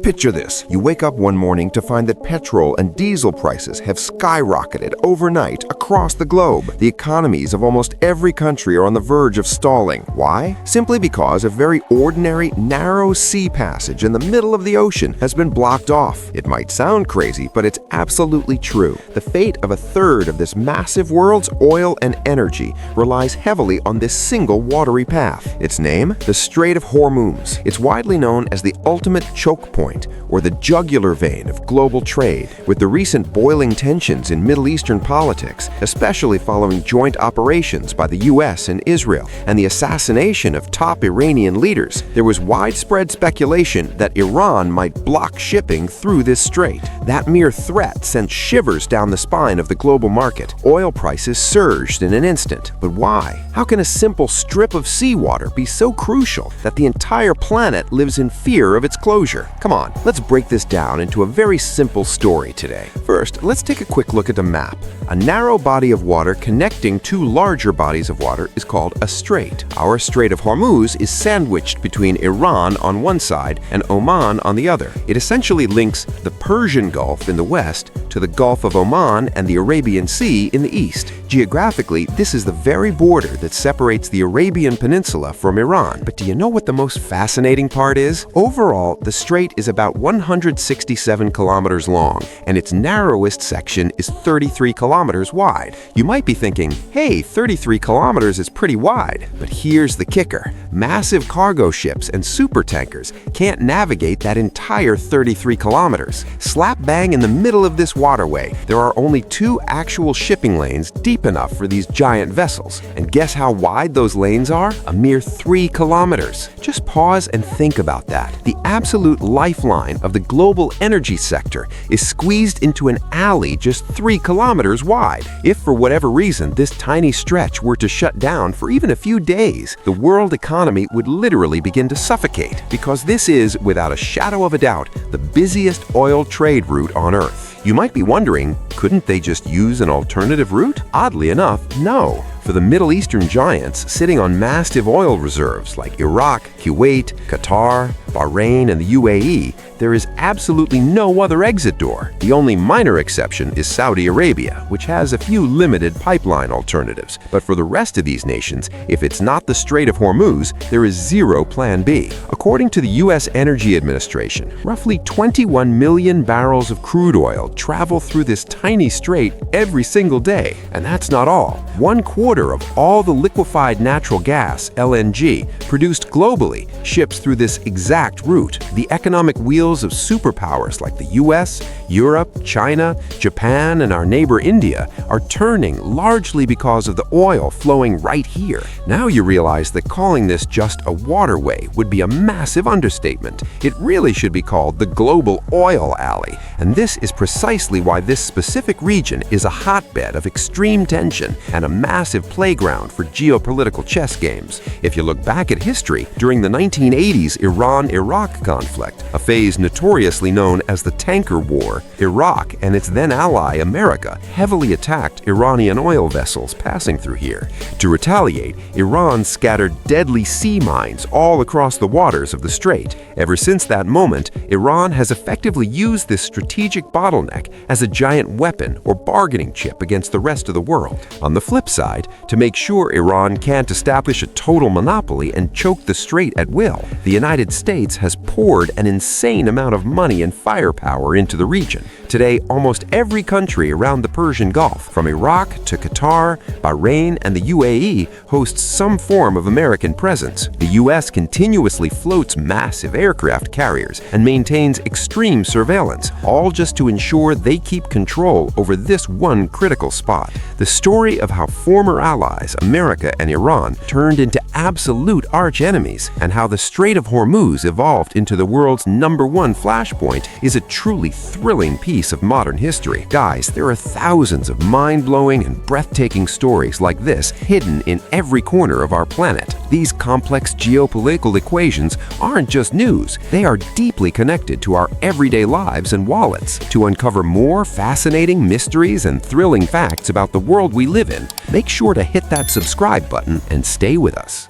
Picture this. You wake up one morning to find that petrol and diesel prices have skyrocketed overnight across the globe. The economies of almost every country are on the verge of stalling. Why? Simply because a very ordinary, narrow sea passage in the middle of the ocean has been blocked off. It might sound crazy, but it's absolutely true. The fate of a third of this massive world's oil and energy relies heavily on this single watery path. Its name? The Strait of Hormuz. It's widely known as the ultimate chokepoint, or the jugular vein of global trade. With the recent boiling tensions in Middle Eastern politics, especially following joint operations by the US and Israel, and the assassination of top Iranian leaders, there was widespread speculation that Iran might block shipping through this strait. That mere threat sent shivers down the spine of the global market. Oil prices surged in an instant. But why? How can a simple strip of seawater be so crucial that the entire planet lives in fear of its closure? Come on, let's break this down into a very simple story today. First, let's take a quick look at the map. A narrow body of water connecting two larger bodies of water is called a strait. Our Strait of Hormuz is sandwiched between Iran on one side and Oman on the other. It essentially links the Persian Gulf in the west to the Gulf of Oman and the Arabian Sea in the east. Geographically, this is the very border that separates the Arabian Peninsula from Iran. But do you know what the most fascinating part is? Overall, the strait is about 167 kilometers long, and its narrowest section is 33 kilometers wide. You might be thinking, hey, 33 kilometers is pretty wide. But here's the kicker. Massive cargo ships and supertankers can't navigate that entire 33 kilometers. Slap bang in the middle of this waterway, there are only two actual shipping lanes deep enough for these giant vessels. And guess how wide those lanes are? A mere 3 kilometers. Just pause and think about that. The absolute lifeline of the global energy sector is squeezed into an alley just 3 kilometers wide. If for whatever reason this tiny stretch were to shut down for even a few days, the world economy would literally begin to suffocate, because this is, without a shadow of a doubt, the busiest oil trade route on Earth. You might be wondering, couldn't they just use an alternative route? Oddly enough, no. For the Middle Eastern giants sitting on massive oil reserves like Iraq, Kuwait, Qatar, Bahrain, and the UAE, there is absolutely no other exit door. The only minor exception is Saudi Arabia, which has a few limited pipeline alternatives. But for the rest of these nations, if it's not the Strait of Hormuz, there is zero plan B. According to the US Energy Administration, roughly 21 million barrels of crude oil travel through this tiny strait every single day. And that's not all. 1/4 of all the liquefied natural gas, LNG, produced globally ships through this exact route. The economic wheels of superpowers like the US, Europe, China, Japan, and our neighbor India are turning largely because of the oil flowing right here. Now you realize that calling this just a waterway would be a massive understatement. It really should be called the Global Oil Alley. And this is precisely why this specific region is a hotbed of extreme tension and a massive playground for geopolitical chess games. If you look back at history, during the 1980s Iran-Iraq conflict, a phase notoriously known as the Tanker War, Iraq and its then ally America heavily attacked Iranian oil vessels passing through here. To retaliate, Iran scattered deadly sea mines all across the waters of the strait. Ever since that moment, Iran has effectively used this strategic bottleneck as a giant weapon or bargaining chip against the rest of the world. On the flip side, to make sure Iran can't establish a total monopoly and choke the strait at will, the United States has poured an insane amount of money and firepower into the region. Today, almost every country around the Persian Gulf, from Iraq to Qatar, Bahrain, and the UAE, hosts some form of American presence. The US continuously floats massive aircraft carriers and maintains extreme surveillance, all just to ensure they keep control over this one critical spot. The story of how former allies, America and Iran, turned into absolute arch-enemies, and how the Strait of Hormuz evolved into the world's #1 flashpoint is a truly thrilling piece of modern history. Guys, there are thousands of mind-blowing and breathtaking stories like this hidden in every corner of our planet. These complex geopolitical equations aren't just news, they are deeply connected to our everyday lives and wallets. To uncover more fascinating mysteries and thrilling facts about the world we live in, make sure to hit that subscribe button and stay with us.